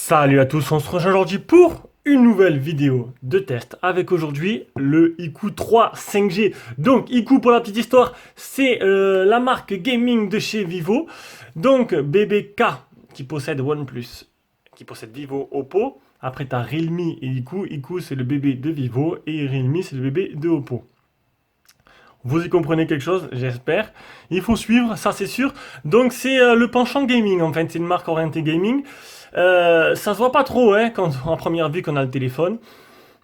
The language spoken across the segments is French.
Salut à tous, on se rejoint aujourd'hui pour une nouvelle vidéo de test avec aujourd'hui le iQOO 3 5G. Donc iQOO, pour la petite histoire, c'est la marque gaming de chez Vivo. Donc BBK qui possède OnePlus, qui possède Vivo, Oppo. Après tu as Realme et iQOO. iQOO c'est le bébé de Vivo et Realme c'est le bébé de Oppo. Vous y comprenez quelque chose, j'espère. Il faut suivre, ça c'est sûr. Donc c'est le penchant gaming en fait, c'est une marque orientée gaming. Ça se voit pas trop hein, quand en première vue qu'on a le téléphone.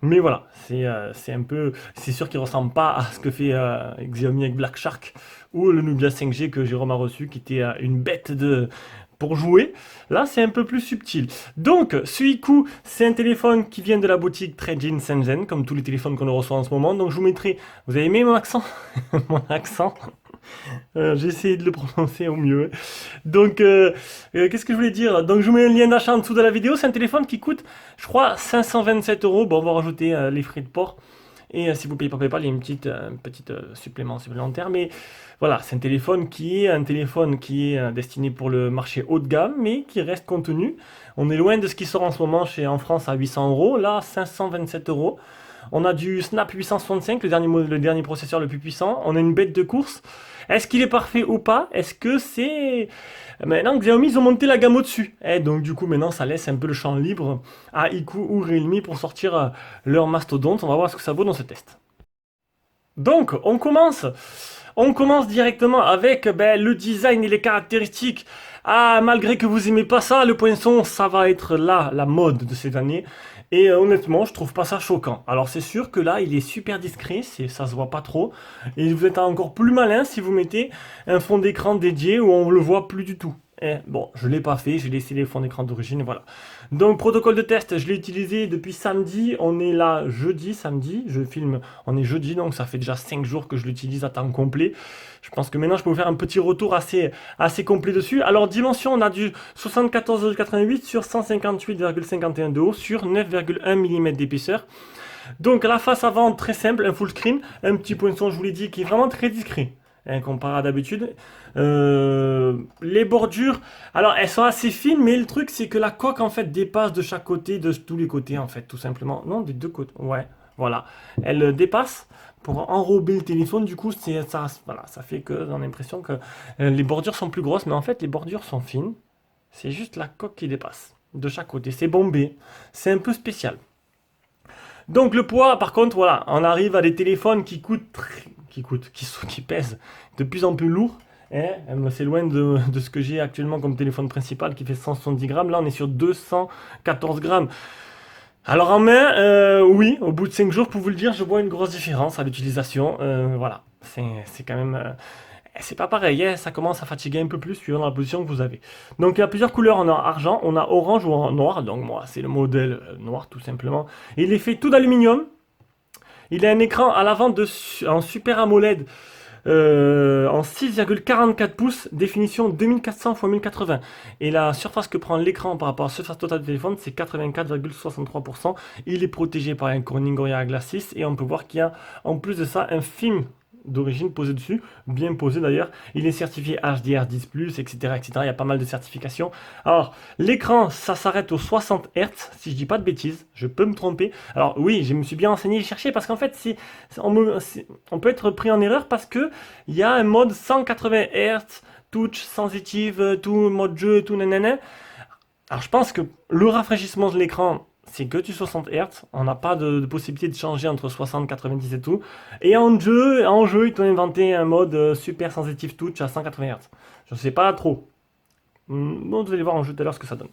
Mais voilà, c'est un peu, c'est sûr qu'il ressemble pas à ce que fait Xiaomi avec Black Shark ou le Nubia 5G que Jérôme a reçu, qui était une bête de pour jouer. Là, c'est un peu plus subtil. Donc, ce iQOO, c'est un téléphone qui vient de la boutique Traijin Shenzhen, comme tous les téléphones qu'on reçoit en ce moment. Donc, je vous mettrai. Vous avez aimé mon accent? Mon accent. J'ai essayé de le prononcer au mieux. Donc, qu'est-ce que je voulais dire? Donc, je vous mets un lien d'achat en dessous de la vidéo. C'est un téléphone qui coûte, je crois, 527 euros. Bon, on va rajouter les frais de port. Et si vous payez par PayPal, il y a une petite supplément supplémentaire. Mais voilà, c'est un téléphone qui est destiné pour le marché haut de gamme, mais qui reste contenu. On est loin de ce qui sort en ce moment en France à 800 euros. Là, 527 euros. On a du Snap 865, le dernier processeur le plus puissant. On a une bête de course. Est-ce qu'il est parfait ou pas? Est-ce que c'est... Maintenant, Xiaomi, ils ont monté la gamme au-dessus. Donc, du coup, maintenant, ça laisse un peu le champ libre à iQOO ou Realme pour sortir leur mastodonte. On va voir ce que ça vaut dans ce test. Donc, on commence. On commence directement avec le design et les caractéristiques. Ah, malgré que vous aimez pas ça, le poinçon, ça va être là, la mode de cette année. Et honnêtement, je trouve pas ça choquant. Alors c'est sûr que là, il est super discret, ça se voit pas trop. Et vous êtes encore plus malin si vous mettez un fond d'écran dédié où on le voit plus du tout. Bon, je l'ai pas fait, j'ai laissé les fonds d'écran d'origine, voilà. Donc protocole de test, je l'ai utilisé depuis samedi. On est là jeudi, samedi. Je filme, on est jeudi, donc ça fait déjà 5 jours que je l'utilise à temps complet. Je pense que maintenant je peux vous faire un petit retour assez complet dessus. Alors dimension, on a du 74,88 sur 158,51 de haut sur 9,1 mm d'épaisseur. Donc la face avant, très simple, un full screen, un petit poinçon, je vous l'ai dit, qui est vraiment très discret. Comparé à d'habitude. Les bordures, alors elles sont assez fines, mais le truc c'est que la coque en fait dépasse de chaque côté, de tous les côtés en fait, tout simplement. Non, des deux côtés. Ouais, voilà. Elle dépasse pour enrober le téléphone. Du coup, ça, voilà, ça fait que on a l'impression que les bordures sont plus grosses, mais en fait les bordures sont fines. C'est juste la coque qui dépasse de chaque côté. C'est bombé. C'est un peu spécial. Donc le poids, par contre, voilà, on arrive à des téléphones qui pèsent de plus en plus lourd. C'est loin de ce que j'ai actuellement comme téléphone principal qui fait 170 grammes. Là, on est sur 214 grammes. Alors en main, oui, au bout de 5 jours, pour vous le dire, je vois une grosse différence à l'utilisation. Voilà, c'est quand même... c'est pas pareil, hein, ça commence à fatiguer un peu plus suivant la position que vous avez. Donc il y a plusieurs couleurs, on a argent, on a orange ou en noir, donc moi c'est le modèle noir tout simplement. Il est fait tout d'aluminium, il a un écran à l'avant en Super AMOLED en 6,44 pouces, définition 2400 x 1080. Et la surface que prend l'écran par rapport à la surface totale du téléphone, c'est 84,63%. Il est protégé par un Corning Gorilla Glass 6 et on peut voir qu'il y a en plus de ça un film d'origine posé dessus, bien posé d'ailleurs. Il est certifié HDR10+, etc., etc. Il y a pas mal de certifications. Alors, l'écran, ça s'arrête aux 60 Hz, si je dis pas de bêtises, je peux me tromper. Alors oui, je me suis bien renseigné et cherché, parce qu'en fait, on peut être pris en erreur parce que il y a un mode 180 Hz, touch, sensitive, tout mode jeu, tout nanana. Alors je pense que le rafraîchissement de l'écran, c'est que du 60 Hz. On n'a pas de possibilité de changer entre 60, 90 et tout. Et en jeu, ils t'ont inventé un mode super sensitive touch à 180 Hz. Je ne sais pas trop. Bon, vous allez voir en jeu tout à l'heure ce que ça donne.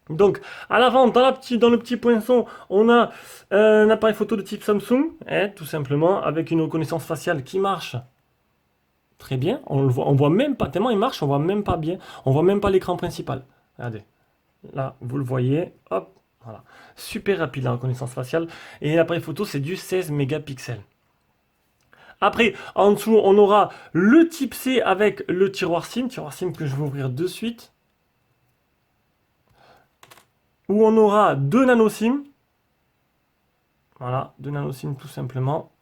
Donc, à l'avant, dans le petit poinçon, on a un appareil photo de type Samsung, tout simplement, avec une reconnaissance faciale qui marche très bien. On voit même pas, tellement il marche, on voit même pas bien. On voit même pas l'écran principal. Regardez. Là, vous le voyez, hop, voilà. Super rapide la reconnaissance faciale. Et l'appareil photo, c'est du 16 mégapixels. Après, en dessous, on aura le type C avec le tiroir SIM que je vais ouvrir de suite. où on aura 2 nano SIM. Voilà, 2 nano SIM tout simplement.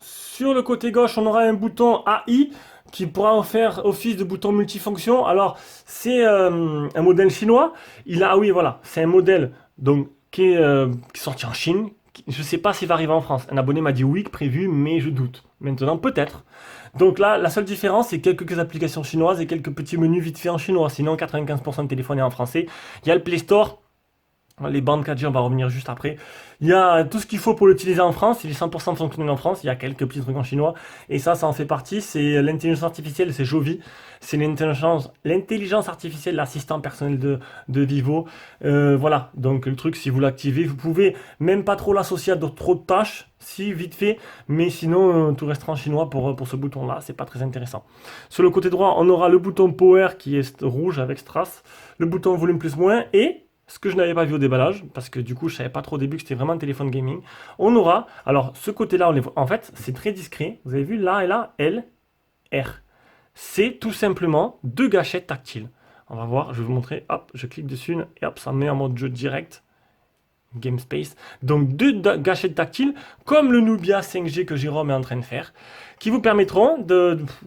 Sur le côté gauche, on aura un bouton AI qui pourra faire office de bouton multifonction. Alors, c'est un modèle chinois. Ah oui, voilà, c'est un modèle donc, qui est sorti en Chine. Je ne sais pas s'il va arriver en France. Un abonné m'a dit oui, prévu, mais je doute. Maintenant, peut-être. Donc là, la seule différence, c'est quelques applications chinoises et quelques petits menus vite fait en chinois. Sinon, 95% de téléphone est en français. Il y a le Play Store. Les bandes 4G, on va revenir juste après. Il y a tout ce qu'il faut pour l'utiliser en France. Il est 100% fonctionnel en France. Il y a quelques petits trucs en chinois. Et ça en fait partie. C'est l'intelligence artificielle, c'est Jovi. C'est l'intelligence artificielle, l'assistant personnel de Vivo. Voilà. Donc le truc, si vous l'activez, vous pouvez même pas trop l'associer à trop de tâches. Si, vite fait. Mais sinon, tout restera en chinois pour ce bouton-là. C'est pas très intéressant. Sur le côté droit, on aura le bouton Power qui est rouge avec strass. Le bouton volume plus moins. Et ce que je n'avais pas vu au déballage, parce que du coup je savais pas trop au début que c'était vraiment un téléphone gaming. On aura, alors ce côté-là, en fait c'est très discret. Vous avez vu là et là, L, R. C'est tout simplement 2 gâchettes tactiles. On va voir, je vais vous montrer. Hop, je clique dessus et hop, ça me met en mode jeu direct. Game Space. Donc 2 gâchettes tactiles, comme le Nubia 5G que Jérôme est en train de faire, qui vous permettront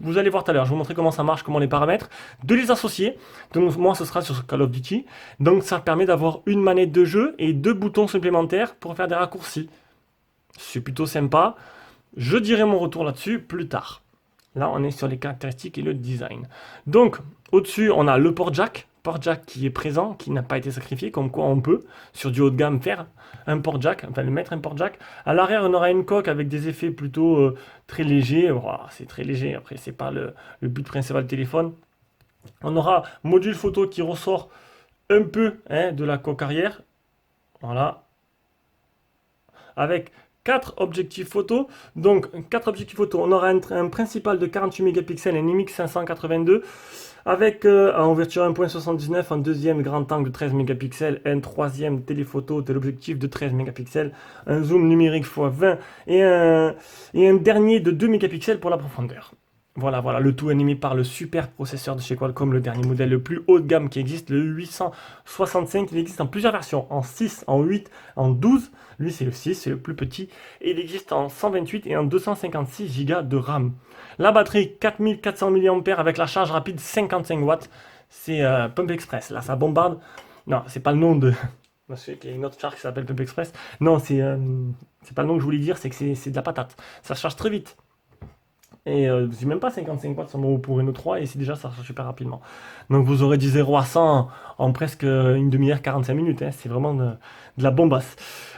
vous allez voir tout à l'heure, je vais vous montrer comment ça marche, comment les paramètres, de les associer. Donc moi ce sera sur Call of Duty. Donc ça permet d'avoir une manette de jeu et 2 boutons supplémentaires pour faire des raccourcis. C'est plutôt sympa. Je dirai mon retour là-dessus plus tard. Là on est sur les caractéristiques et le design. Donc au-dessus on a le port jack qui est présent, qui n'a pas été sacrifié, comme quoi on peut, sur du haut de gamme, faire un port jack, enfin le mettre un port jack. À l'arrière, on aura une coque avec des effets plutôt très légers. Voilà, c'est très léger, après, c'est pas le but principal du téléphone. On aura module photo qui ressort un peu de la coque arrière. Voilà. Avec 4 objectifs photo. Donc, 4 objectifs photo. On aura un principal de 48 mégapixels, un IMX 582. Avec en ouverture 1.79, un deuxième grand angle de 13 mégapixels, un troisième téléphoto téléobjectif de 13 mégapixels, un zoom numérique x 20 et un dernier de 2 mégapixels pour la profondeur. Voilà, le tout animé par le super processeur de chez Qualcomm, le dernier modèle le plus haut de gamme qui existe, le 865. Il existe en plusieurs versions, en 6, en 8, en 12. Lui, c'est le 6, c'est le plus petit. Et il existe en 128 et en 256 Go de RAM. La batterie, 4400 mAh avec la charge rapide 55 watts. C'est Pump Express. Là, ça bombarde. Non, c'est pas le nom de... Je sais qu'il y a une autre charge qui s'appelle Pump Express. Non, c'est pas le nom que je voulais dire, c'est que c'est de la patate. Ça charge très vite. Et j'ai même pas 55 watts sur mon pour Reno 3 et c'est déjà ça super rapidement. Donc vous aurez du 0 à 100 en presque une demi-heure, 45 minutes. Hein. C'est vraiment de la bombasse.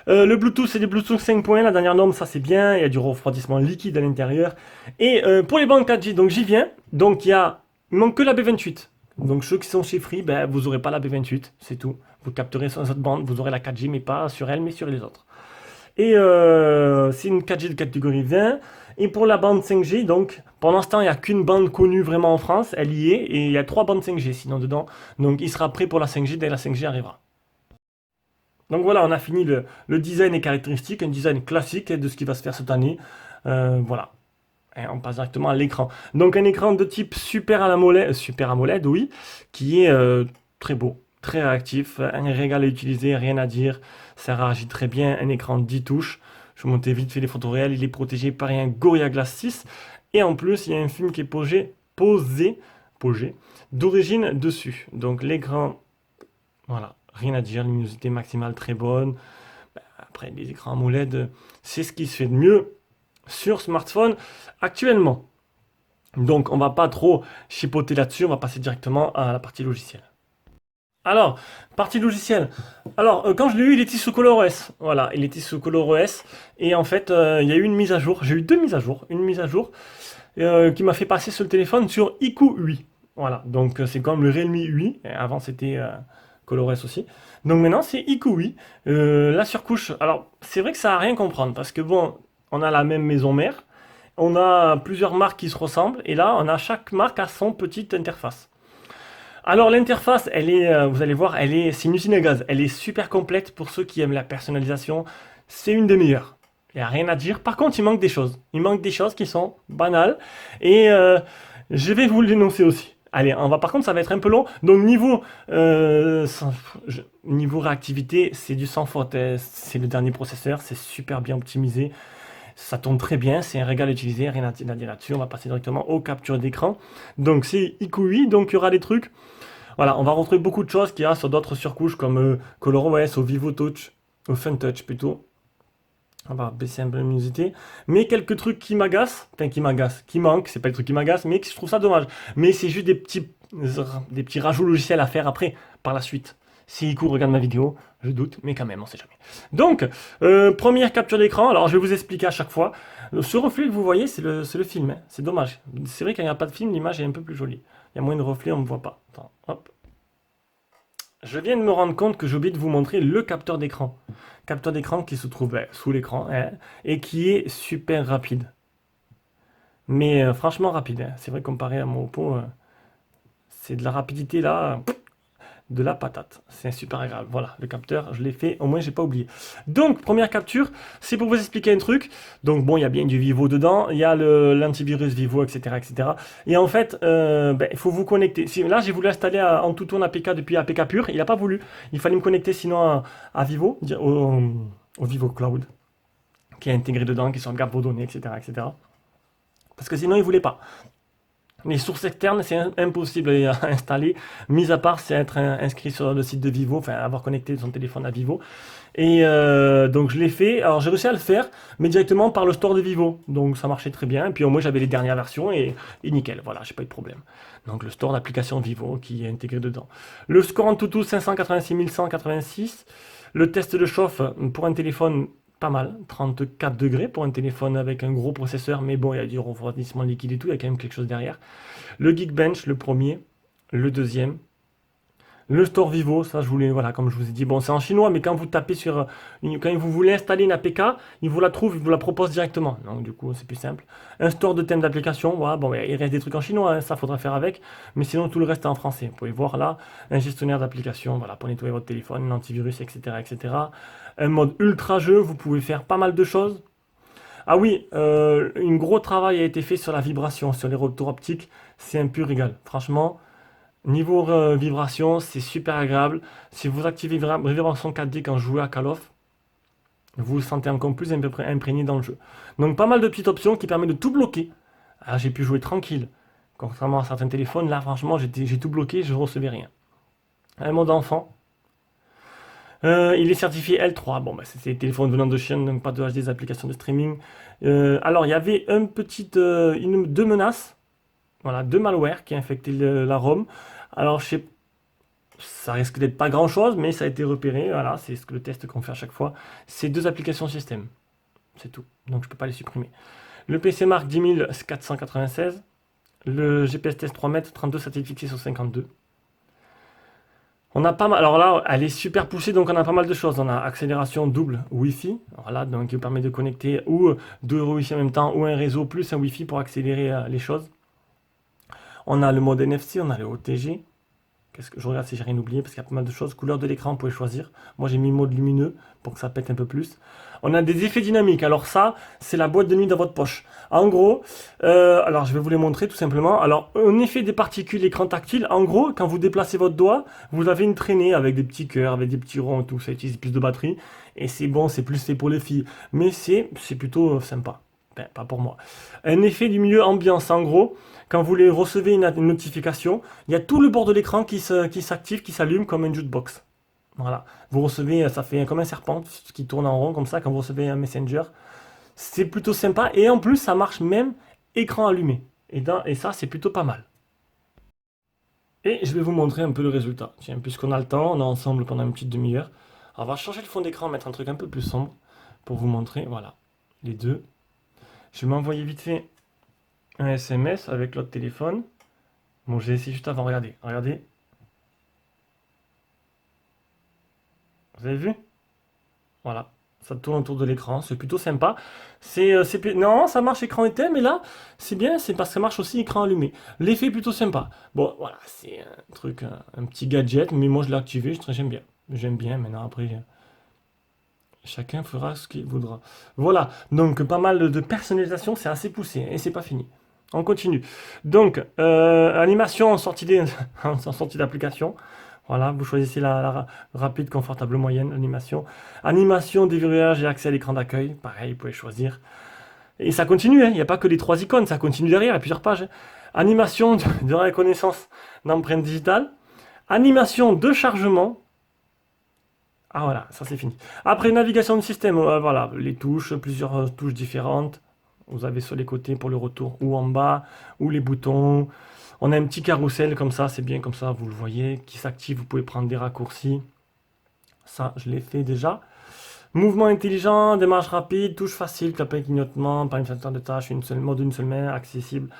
Le Bluetooth, c'est des Bluetooth 5.1. La dernière norme, ça c'est bien. Il y a du refroidissement liquide à l'intérieur. Et pour les bandes 4G, donc j'y viens. Donc il manque que la B28. Donc ceux qui sont chez Free, ben, vous n'aurez pas la B28. C'est tout. Vous capterez sur les autres bandes. Vous aurez la 4G, mais pas sur elle, mais sur les autres. Et c'est une 4G de catégorie 20. Et pour la bande 5G, donc, pour l'instant, il n'y a qu'une bande connue vraiment en France, elle y est, et il y a 3 bandes 5G sinon dedans. Donc il sera prêt pour la 5G dès que la 5G arrivera. Donc voilà, on a fini le design et caractéristiques, un design classique de ce qui va se faire cette année. Voilà. Et on passe directement à l'écran. Donc un écran de type Super AMOLED, oui, qui est très beau, très réactif, un régal à utiliser, rien à dire. Ça réagit très bien, un écran 10 touches. Je vais monter vite fait les photos réelles. Il est protégé par un Gorilla Glass 6. Et en plus, il y a un film qui est posé d'origine dessus. Donc l'écran, voilà, rien à dire. Luminosité maximale très bonne. Après, les écrans AMOLED, c'est ce qui se fait de mieux sur smartphone actuellement. Donc on va pas trop chipoter là-dessus. On va passer directement à la partie logicielle. Alors, partie logicielle. Alors, quand je l'ai eu, il était sous ColorOS. Voilà, il était sous ColorOS. Et en fait, il y a eu une mise à jour. J'ai eu 2 mises à jour. Une mise à jour qui m'a fait passer sur le téléphone sur iQOO 8. Voilà, donc c'est comme le Realme 8. Et avant, c'était ColorOS aussi. Donc maintenant, c'est iQOO 8. La surcouche. Alors, c'est vrai que ça n'a rien à comprendre. Parce que bon, on a la même maison mère. On a plusieurs marques qui se ressemblent. Et là, chaque marque a son petite interface. Alors l'interface, elle est, vous allez voir, c'est une usine à gaz. Elle est super complète pour ceux qui aiment la personnalisation. C'est une des meilleures. Il n'y a rien à dire. Par contre, il manque des choses. Il manque des choses qui sont banales. Et je vais vous le dénoncer aussi. Allez, par contre, ça va être un peu long. Donc, niveau réactivité, c'est du sans faute, hein. C'est le dernier processeur, c'est super bien optimisé. Ça tourne très bien, c'est un régal à utiliser, rien à dire là-dessus. On va passer directement aux captures d'écran. Donc, c'est iQOO, donc il y aura des trucs. Voilà, on va retrouver beaucoup de choses qu'il y a sur d'autres surcouches comme ColorOS, au VivoTouch, au FunTouch plutôt. On va baisser un peu la luminosité. Mais quelques trucs qui m'agacent, enfin qui manquent, c'est pas des trucs qui m'agacent, mais je trouve ça dommage. Mais c'est juste des petits rajouts logiciels à faire après, par la suite. Si Iku regarde ma vidéo, je doute, mais quand même, on sait jamais. Donc, première capture d'écran, alors je vais vous expliquer à chaque fois. Ce reflet que vous voyez, c'est le film, hein. C'est dommage. C'est vrai qu'il n'y a pas de film, l'image est un peu plus jolie. Il y a moins de reflets, on ne me voit pas. Attends, hop. Je viens de me rendre compte que j'ai oublié de vous montrer le capteur d'écran. Capteur d'écran qui se trouve sous l'écran, hein, et qui est super rapide. Mais franchement rapide, hein. C'est vrai comparé à mon Oppo, c'est de la rapidité là, de la patate. C'est super agréable. Voilà, le capteur, je l'ai fait, au moins j'ai pas oublié. Donc, première capture, c'est pour vous expliquer un truc. Donc bon, il y a bien du Vivo dedans, il y a l'antivirus Vivo, etc., etc. Et en fait, il faut vous connecter. Là, j'ai voulu installer en tout tourne APK depuis APK pur, il n'a pas voulu. Il fallait me connecter sinon à Vivo, au Vivo Cloud, qui est intégré dedans, qui sauvegarde vos données, etc., etc. Parce que sinon, il voulait pas. Les sources externes, c'est impossible à installer, mis à part c'est être inscrit sur le site de Vivo, enfin avoir connecté son téléphone à Vivo. Et donc je l'ai fait, alors j'ai réussi à le faire, mais directement par le store de Vivo. Donc ça marchait très bien, et puis au moins j'avais les dernières versions et nickel, voilà, j'ai pas eu de problème. Donc le store d'application Vivo qui est intégré dedans. Le score en tout 586 186. Le test de chauffe pour un téléphone pas mal, 34 degrés pour un téléphone avec un gros processeur, mais bon, il y a du refroidissement liquide et tout, il y a quand même quelque chose derrière. Le Geekbench, le premier, le deuxième. Le store Vivo, ça je voulais, voilà, comme je vous ai dit, bon, c'est en chinois, mais quand vous tapez quand vous voulez installer une APK, il vous la trouve, il vous la propose directement. Donc du coup, c'est plus simple. Un store de thèmes d'application, voilà, bon, il reste des trucs en chinois, hein, ça faudra faire avec, mais sinon tout le reste est en français. Vous pouvez voir là, un gestionnaire d'application, voilà, pour nettoyer votre téléphone, un antivirus, etc., etc. Un mode ultra jeu, vous pouvez faire pas mal de choses. Ah oui, un gros travail a été fait sur la vibration, sur les retours optiques, c'est un pur régal. Franchement, niveau vibration, c'est super agréable. Si vous activez vibration 4D quand vous jouez à Call of, vous vous sentez encore plus imprégné dans le jeu. Donc pas mal de petites options qui permettent de tout bloquer. Ah, j'ai pu jouer tranquille. Contrairement à certains téléphones, là franchement j'ai tout bloqué, je ne recevais rien. Un mode enfant. Il est certifié L3. Bon, bah, c'est des téléphones venant de Chine, donc pas de HD, des applications de streaming. Alors, il y avait deux menaces. Voilà, deux malwares qui infectaient la ROM. Alors, ça risque d'être pas grand-chose, mais ça a été repéré. Voilà, c'est le test qu'on fait à chaque fois. C'est deux applications système. C'est tout. Donc, je peux pas les supprimer. Le PC Mark 10496. Le GPS Test 3 mètres, 32 satellites fixés sur 52. On a pas mal, alors là, elle est super poussée, donc on a pas mal de choses. On a accélération double Wi-Fi, voilà, donc qui vous permet de connecter ou deux Wi-Fi en même temps, ou un réseau plus un Wi-Fi pour accélérer les choses. On a le mode NFC, on a le OTG. Qu'est-ce que je regarde si j'ai rien oublié parce qu'il y a pas mal de choses. Couleur de l'écran, vous pouvez choisir. Moi, j'ai mis mode lumineux pour que ça pète un peu plus. On a des effets dynamiques. Alors ça, c'est la boîte de nuit dans votre poche. En gros, alors je vais vous les montrer tout simplement. Alors, un effet des particules, écran tactile. En gros, quand vous déplacez votre doigt, vous avez une traînée avec des petits cœurs, avec des petits ronds, tout. Ça utilise plus de batterie. Et c'est bon, c'est plus fait pour les filles. Mais c'est plutôt sympa. Ben, pas pour moi. Un effet du milieu ambiance. En gros, quand vous recevez une notification, il y a tout le bord de l'écran qui s'active, qui s'allume comme un jukebox. Voilà. Vous recevez, ça fait comme un serpent qui tourne en rond comme ça quand vous recevez un messenger. C'est plutôt sympa et en plus ça marche même écran allumé. Et ça c'est plutôt pas mal. Et je vais vous montrer un peu le résultat. Tiens, puisqu'on a le temps, on est ensemble pendant une petite demi-heure. Alors, on va changer le fond d'écran, mettre un truc un peu plus sombre pour vous montrer. Voilà, les deux. Je vais m'envoyer vite fait un SMS avec l'autre téléphone. Bon, j'ai essayé juste avant, regardez, regardez. Vous avez vu? Voilà, ça tourne autour de l'écran, c'est plutôt sympa. Non, ça marche écran éteint, mais là, c'est bien, c'est parce que ça marche aussi écran allumé. L'effet est plutôt sympa. Bon, voilà, c'est un truc, un petit gadget, mais moi je l'ai activé, j'aime bien. J'aime bien, maintenant après, chacun fera ce qu'il voudra. Voilà, donc pas mal de personnalisation, c'est assez poussé, et c'est pas fini. On continue. Donc, animation en sortie en sortie d'application. Voilà, vous choisissez la rapide, confortable, moyenne, animation. Animation, déverrouillage et accès à l'écran d'accueil. Pareil, vous pouvez choisir. Et ça continue, hein. Il n'y a pas que les trois icônes, ça continue derrière, il y a plusieurs pages, hein. Animation de reconnaissance d'empreintes digitales. Animation de chargement. Ah voilà, ça c'est fini. Après, navigation de système, voilà, les touches, plusieurs touches différentes. Vous avez sur les côtés pour le retour ou en bas, ou les boutons. On a un petit carrousel comme ça, c'est bien comme ça, vous le voyez, qui s'active, vous pouvez prendre des raccourcis. Ça, je l'ai fait déjà. Mouvement intelligent, démarche rapide, touche facile, clapet clignotement, pas une centaine de tâches, mode une seule main, accessible.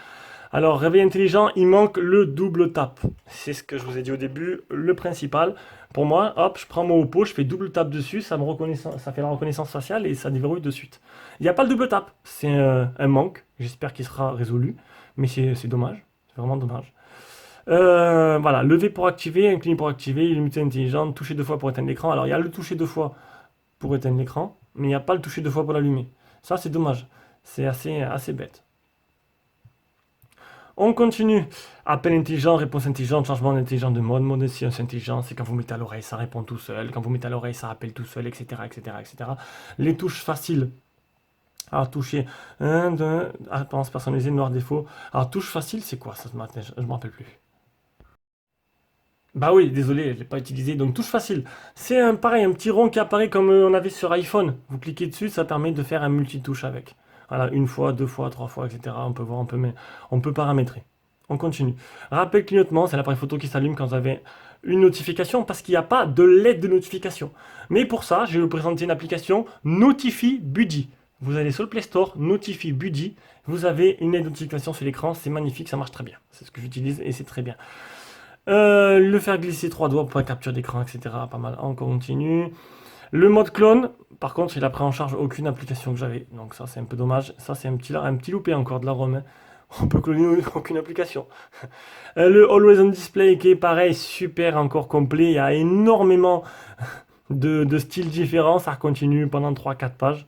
Alors, réveil intelligent, il manque le double tap. C'est ce que je vous ai dit au début, le principal. Pour moi, hop, je prends mon Oppo, je fais double tap dessus, ça fait la reconnaissance faciale et ça déverrouille de suite. Il n'y a pas le double tap, c'est un manque, j'espère qu'il sera résolu, mais c'est dommage, c'est vraiment dommage. Voilà, lever pour activer, incliner pour activer, illimité intelligente, toucher deux fois pour éteindre l'écran. Alors, il y a le toucher deux fois pour éteindre l'écran, mais il n'y a pas le toucher deux fois pour l'allumer. Ça, c'est dommage, c'est assez bête. On continue. Appel intelligent, réponse intelligente, changement intelligent de mode, mode de silence intelligent, c'est quand vous mettez à l'oreille, ça répond tout seul, quand vous mettez à l'oreille, ça appelle tout seul, etc., etc., etc. Les touches faciles. Alors, toucher 1, 2, apparence personnalisée, noir défaut. Alors, touche facile, c'est quoi ça ce matin? Je ne me rappelle plus. Bah oui, désolé, je ne l'ai pas utilisé. Donc, touche facile. C'est pareil, un petit rond qui apparaît comme on avait sur iPhone. Vous cliquez dessus, ça permet de faire un multitouche avec. Voilà, une fois, deux fois, trois fois, etc. On peut voir, on peut paramétrer. On continue. Rappel clignotement, c'est l'appareil photo qui s'allume quand vous avez une notification parce qu'il n'y a pas de LED de notification. Mais pour ça, je vais vous présenter une application Notify Buddy. Vous allez sur le Play Store, Notify Buddy. Vous avez une LED de notification sur l'écran, c'est magnifique, ça marche très bien. C'est ce que j'utilise et c'est très bien. Le faire glisser trois doigts pour la capture d'écran, etc. Pas mal. On continue. Le mode clone, par contre, il a pris en charge aucune application que j'avais. Donc ça, c'est un peu dommage. Ça, c'est un petit loupé encore de la ROM, hein. On peut cloner aucune application. Le Always on Display qui est pareil, super encore complet. Il y a énormément de styles différents. Ça continue pendant 3-4 pages.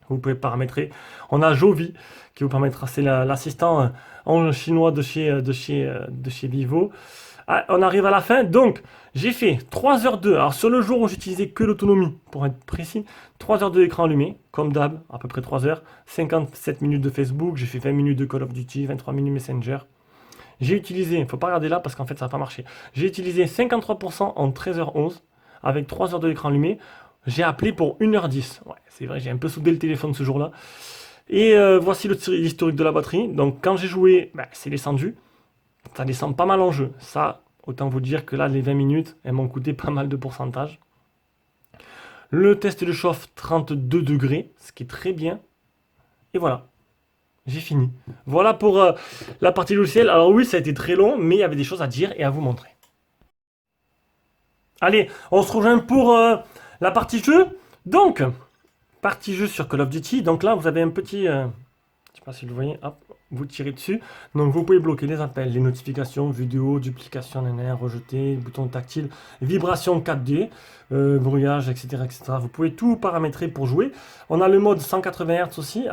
Vous pouvez paramétrer. On a Jovi qui vous permettra, c'est l'assistant en chinois de chez Vivo. Ah, on arrive à la fin. Donc, j'ai fait 3h2. Alors, sur le jour où j'utilisais que l'autonomie, pour être précis, 3h de l'écran allumé, comme d'hab, à peu près 3h. 57 minutes de Facebook. J'ai fait 20 minutes de Call of Duty, 23 minutes Messenger. J'ai utilisé, il ne faut pas regarder là parce qu'en fait, ça n'a pas marché. J'ai utilisé 53% en 13h11 avec 3h de l'écran allumé. J'ai appelé pour 1h10. Ouais, c'est vrai, j'ai un peu soudé le téléphone ce jour-là. Et voici l'historique de la batterie. Donc, quand j'ai joué, c'est descendu. Ça descend pas mal en jeu. Ça, autant vous dire que là, les 20 minutes, elles m'ont coûté pas mal de pourcentage. Le test de chauffe 32 degrés, ce qui est très bien. Et voilà, j'ai fini. Voilà pour la partie logicielle. Alors oui, ça a été très long, mais il y avait des choses à dire et à vous montrer. Allez, on se rejoint pour la partie jeu. Donc, partie jeu sur Call of Duty. Donc là, vous avez un petit... je sais pas si vous voyez, hop, vous tirez dessus. Donc vous pouvez bloquer les appels, les notifications, vidéo, duplication, rejeter, bouton tactile, vibration 4D, brouillage, etc., etc. Vous pouvez tout paramétrer pour jouer. On a le mode 180 Hz aussi.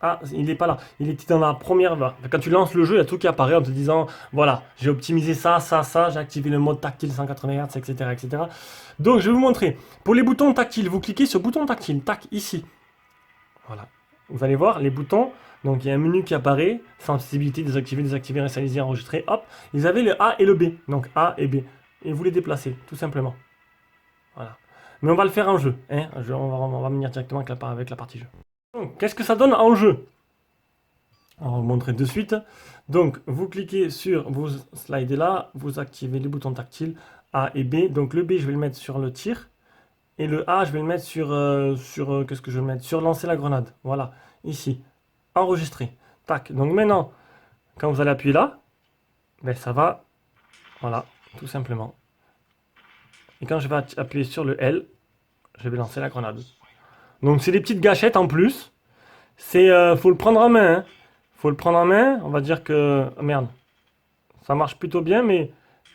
Ah, il n'est pas là. Il était dans la première. Quand tu lances le jeu, il y a tout qui apparaît en te disant voilà, j'ai optimisé ça, j'ai activé le mode tactile 180 Hz, etc., etc. Donc je vais vous montrer. Pour les boutons tactiles, vous cliquez sur bouton tactile, tac, ici. Voilà. Vous allez voir les boutons. Donc il y a un menu qui apparaît, sensibilité, désactiver, désactiver, réinitialiser, enregistrer. Hop, ils avaient le A et le B. Donc A et B. Et vous les déplacez, tout simplement. Voilà. Mais on va le faire en jeu. Hein. On va venir directement avec la partie jeu. Donc, qu'est-ce que ça donne en jeu? On va vous montrer de suite. Donc, vous cliquez sur, vous slidez là, vous activez les boutons tactiles A et B. Donc, le B, je vais le mettre sur le tir. Et le A, je vais le mettre sur qu'est-ce que je vais mettre? Sur lancer la grenade. Voilà, ici. Enregistrer. Tac. Donc, maintenant, quand vous allez appuyer là, ça va. Voilà, tout simplement. Et quand je vais appuyer sur le L, je vais lancer la grenade. Donc c'est des petites gâchettes en plus. Faut le prendre en main, hein. Faut le prendre en main. On va dire que merde, ça marche plutôt bien, mais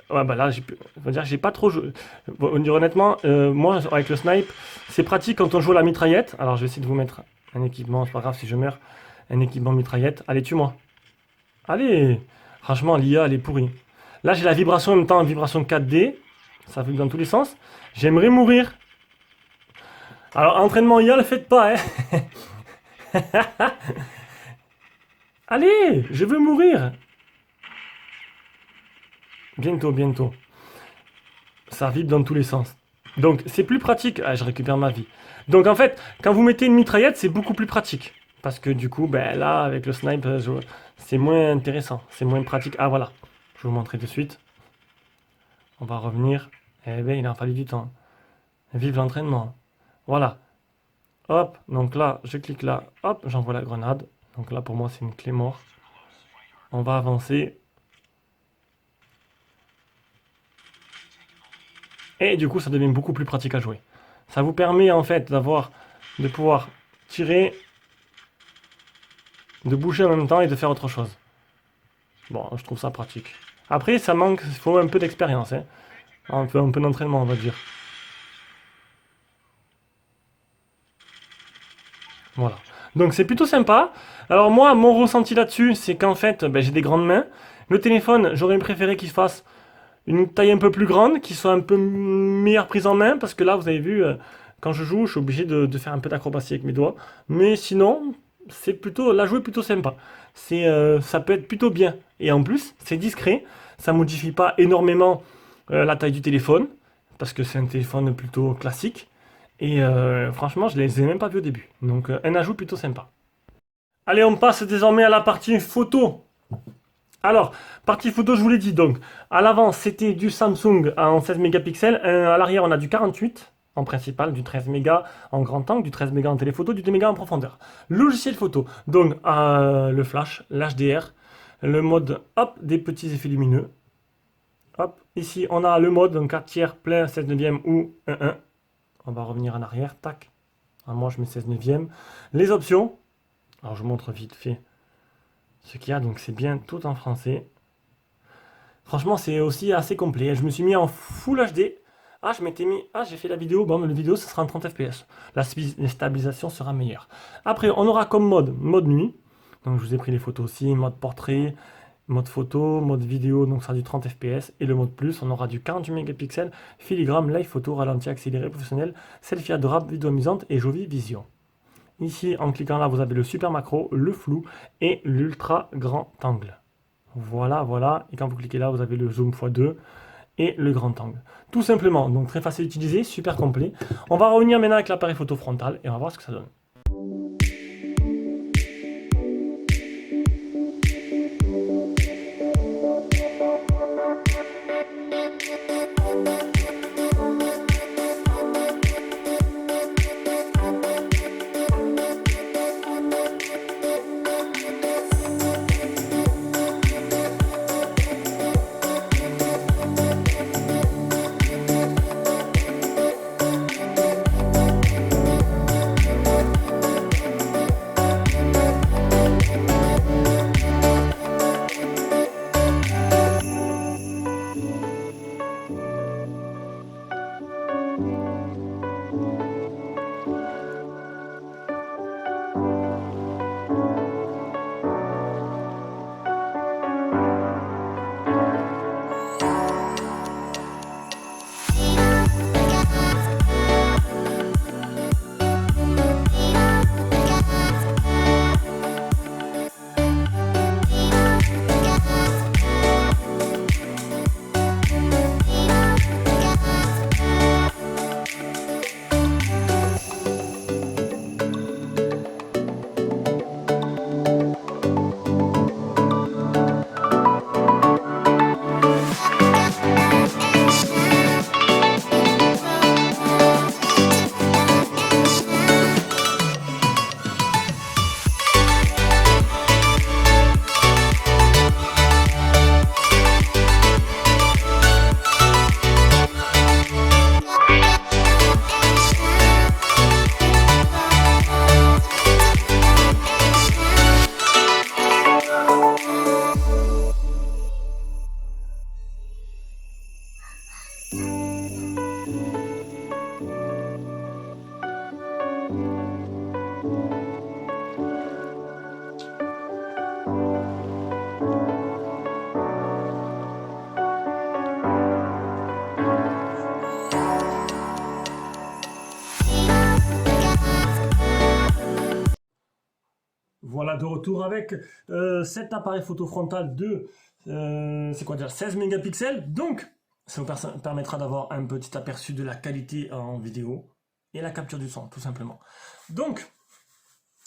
ouais, là j'ai pas trop joué. Bon, dire honnêtement, moi avec le snipe, c'est pratique quand on joue à la mitraillette. Alors je vais essayer de vous mettre un équipement, c'est pas grave si je meurs. Un équipement mitraillette. Allez, tue-moi. Allez, franchement, l'IA, elle est pourrie. Là, j'ai la vibration en même temps, vibration 4D. Ça vibre dans tous les sens. J'aimerais mourir. Alors, entraînement IA, le faites pas, hein. Allez, je veux mourir. Bientôt, bientôt. Ça vibre dans tous les sens. Donc, c'est plus pratique. Ah, je récupère ma vie. Donc, en fait, quand vous mettez une mitraillette, c'est beaucoup plus pratique. Parce que du coup, ben là, avec le snipe, c'est moins intéressant. C'est moins pratique. Ah, voilà. Je vais vous montrer de suite. On va revenir. Eh bien, il a fallu du temps. Vive l'entraînement. Voilà. Hop. Donc là, je clique là. Hop, j'envoie la grenade. Donc là, pour moi, c'est une clé mort. On va avancer. Et du coup, ça devient beaucoup plus pratique à jouer. Ça vous permet en fait de pouvoir tirer, de bouger en même temps et de faire autre chose. Bon, je trouve ça pratique. Après, ça manque, il faut un peu d'expérience, hein. Un peu d'entraînement, on va dire. Voilà. Donc c'est plutôt sympa. Alors moi, mon ressenti là-dessus, c'est qu'en fait, ben, j'ai des grandes mains. Le téléphone, j'aurais préféré qu'il fasse une taille un peu plus grande, qui soit un peu meilleure prise en main, parce que là, vous avez vu, quand je joue, je suis obligé de faire un peu d'acrobatie avec mes doigts. Mais sinon, c'est plutôt, la jouer est plutôt sympa. Ça peut être plutôt bien. Et en plus, c'est discret, ça modifie pas énormément la taille du téléphone, parce que c'est un téléphone plutôt classique. Et franchement, je les ai même pas vus au début. Donc, un ajout plutôt sympa. Allez, on passe désormais à la partie photo. Alors, partie photo, je vous l'ai dit, donc, à l'avant, c'était du Samsung en 16 mégapixels. À l'arrière, on a du 48 en principal, du 13 mégas en grand angle, du 13 mégas en téléphoto, du 2 mégas en profondeur. Logiciel photo, donc le flash, l'HDR, le mode, hop, des petits effets lumineux. Hop, ici, on a le mode, donc 4 tiers, plein, 16 neuvième ou 1,1. On va revenir en arrière, tac. Alors moi, je mets 16 neuvième. Les options, alors je vous montre vite fait ce qu'il y a, donc c'est bien tout en français. Franchement, c'est aussi assez complet. Je me suis mis en Full HD. Ah, j'ai fait la vidéo. Bon, la vidéo, ça sera en 30 fps. La stabilisation sera meilleure. Après, on aura comme mode nuit. Donc, je vous ai pris les photos aussi. Mode portrait, mode photo, mode vidéo. Donc, ça sera du 30 fps. Et le mode plus, on aura du 48 mégapixels, filigrane, live photo, ralenti, accéléré, professionnel, selfie adorable, vidéo amusante et jolie vision. Ici, en cliquant là, vous avez le super macro, le flou et l'ultra grand angle. Voilà, voilà. Et quand vous cliquez là, vous avez le zoom x2 et le grand angle. Tout simplement, donc très facile à utiliser, super complet. On va revenir maintenant avec l'appareil photo frontal et on va voir ce que ça donne. de retour avec cet appareil photo frontal de c'est quoi déjà 16 mégapixels. Donc, ça vous permettra d'avoir un petit aperçu de la qualité en vidéo et la capture du son, tout simplement. Donc,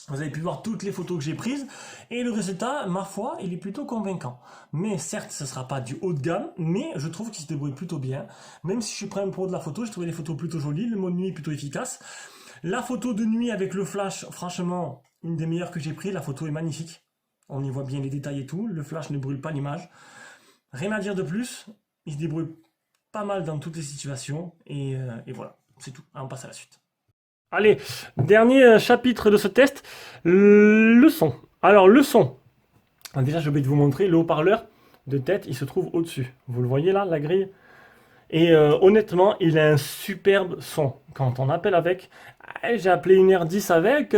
vous avez pu voir toutes les photos que j'ai prises et le résultat, ma foi, il est plutôt convaincant. Mais certes, ce ne sera pas du haut de gamme, mais je trouve qu'il se débrouille plutôt bien. Même si je suis pas un pro de la photo, j'ai trouvé les photos plutôt jolies, le mode nuit est plutôt efficace. La photo de nuit avec le flash, franchement, une des meilleures que j'ai prises. La photo est magnifique. On y voit bien les détails et tout. Le flash ne brûle pas l'image. Rien à dire de plus. Il se débrouille pas mal dans toutes les situations. Et voilà, c'est tout. On passe à la suite. Allez, dernier chapitre de ce test, le son. Alors le son, déjà j'ai oublié de vous montrer, le haut-parleur de tête, il se trouve au-dessus. Vous le voyez là, la grille? Et honnêtement, il a un superbe son. Quand on appelle avec, j'ai appelé 1h10 avec,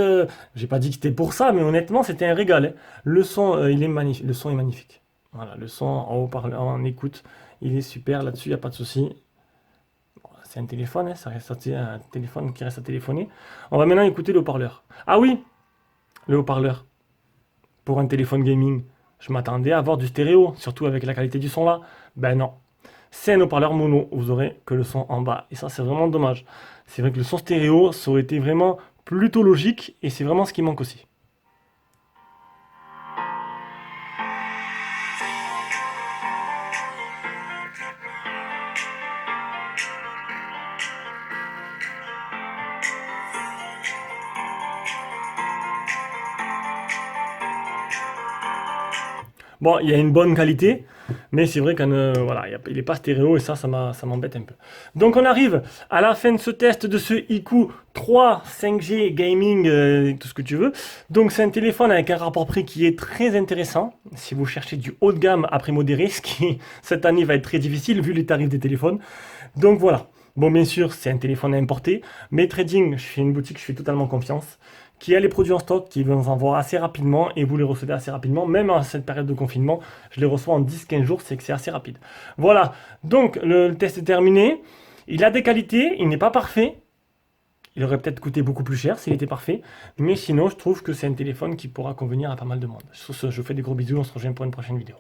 j'ai pas dit que c'était pour ça, mais honnêtement c'était un régal. Hein. Le son, il est magnifique. Le son est magnifique. Voilà, le son en haut-parleur, en écoute, il est super là-dessus, il n'y a pas de souci. C'est un téléphone, hein, ça reste un téléphone qui reste à téléphoner. On va maintenant écouter le haut-parleur. Ah oui, le haut-parleur. Pour un téléphone gaming, je m'attendais à avoir du stéréo, surtout avec la qualité du son là. Ben non. C'est un haut-parleur mono, vous aurez que le son en bas. Et ça, c'est vraiment dommage. C'est vrai que le son stéréo, ça aurait été vraiment plutôt logique, et c'est vraiment ce qui manque aussi. Bon, il y a une bonne qualité, mais c'est vrai qu'il voilà, il n'est pas stéréo et ça m'embête un peu. Donc on arrive à la fin de ce test de ce iQOO 3 5G Gaming, tout ce que tu veux. Donc c'est un téléphone avec un rapport prix qui est très intéressant. Si vous cherchez du haut de gamme à prix modéré, ce qui cette année va être très difficile vu les tarifs des téléphones. Donc voilà. Bon, bien sûr, c'est un téléphone à importer, mais Trading, je fais une boutique, je fais totalement confiance, qui a les produits en stock, qui vous envoie assez rapidement, et vous les recevez assez rapidement, même à cette période de confinement, je les reçois en 10-15 jours, c'est que c'est assez rapide. Voilà, donc le test est terminé, il a des qualités, il n'est pas parfait, il aurait peut-être coûté beaucoup plus cher s'il était parfait, mais sinon je trouve que c'est un téléphone qui pourra convenir à pas mal de monde. Sur ce, je vous fais des gros bisous, on se rejoint pour une prochaine vidéo.